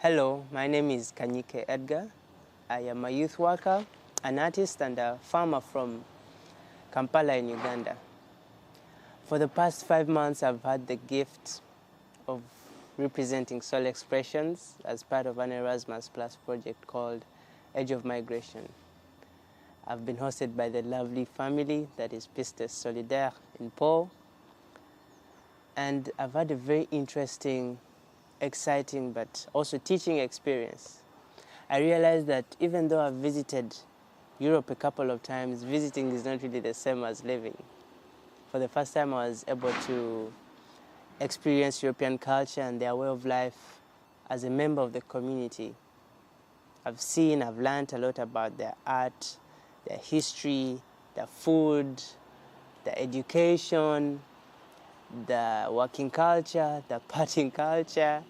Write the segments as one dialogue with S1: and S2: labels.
S1: Hello, my name is Kanyike Edgar. I am a youth worker, an artist and a farmer from Kampala in Uganda. For the past 5 months, I've had the gift of representing Soul Expressions as part of an Erasmus Plus project called Age of Migration. I've been hosted by the lovely family that is Pistes Solidaire in Pau, and I've had a very interesting, exciting, but also teaching experience. I realized that even though I've visited Europe a couple of times, visiting is not really the same as living. For the first time, I was able to experience European culture and their way of life as a member of the community. I've learned a lot about their art, their history, their food, their education, the working culture, the partying culture,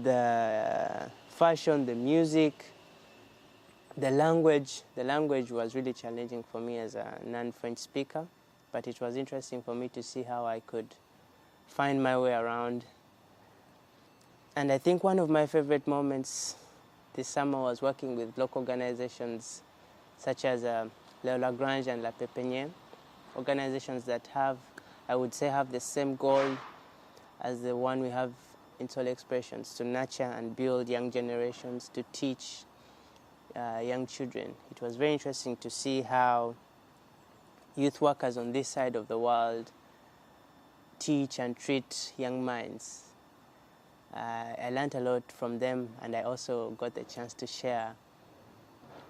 S1: the fashion, the music, the language. The language was really challenging for me as a non-French speaker, but it was interesting for me to see how I could find my way around. And I think one of my favorite moments this summer was working with local organizations such as Le Lagrange and La Pépinière, organizations that have the same goal as the one we have in Soul Expressions, to nurture and build young generations, to teach young children. It was very interesting to see how youth workers on this side of the world teach and treat young minds. I learned a lot from them, and I also got the chance to share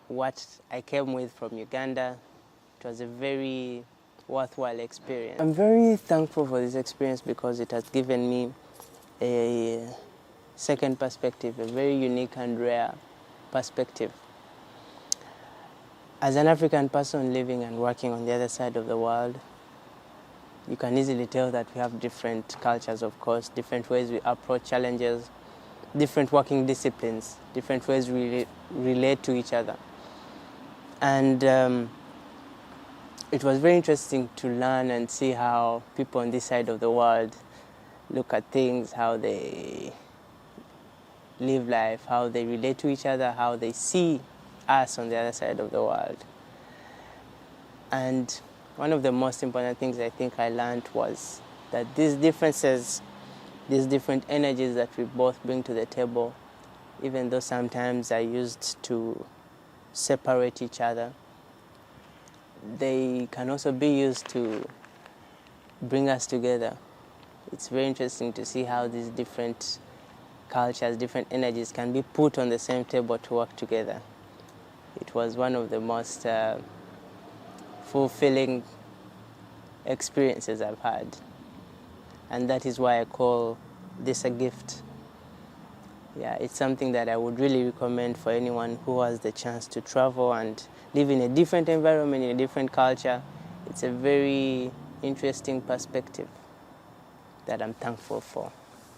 S1: what I came with from Uganda. It was a very worthwhile experience. I'm very thankful for this experience because it has given me a second perspective, a very unique and rare perspective. As an African person living and working on the other side of the world, you can easily tell that we have different cultures, of course, different ways we approach challenges, different working disciplines, different ways we relate to each other. And it was very interesting to learn and see how people on this side of the world look at things, how they live life, how they relate to each other, how they see us on the other side of the world. And one of the most important things I think I learned was that these differences, these different energies that we both bring to the table, even though sometimes are used to separate each other, they can also be used to bring us together. It's very interesting to see how these different cultures, different energies can be put on the same table to work together. It was one of the most fulfilling experiences I've had. And that is why I call this a gift. Yeah, it's something that I would really recommend for anyone who has the chance to travel and live in a different environment, in a different culture. It's a very interesting perspective that I'm thankful for.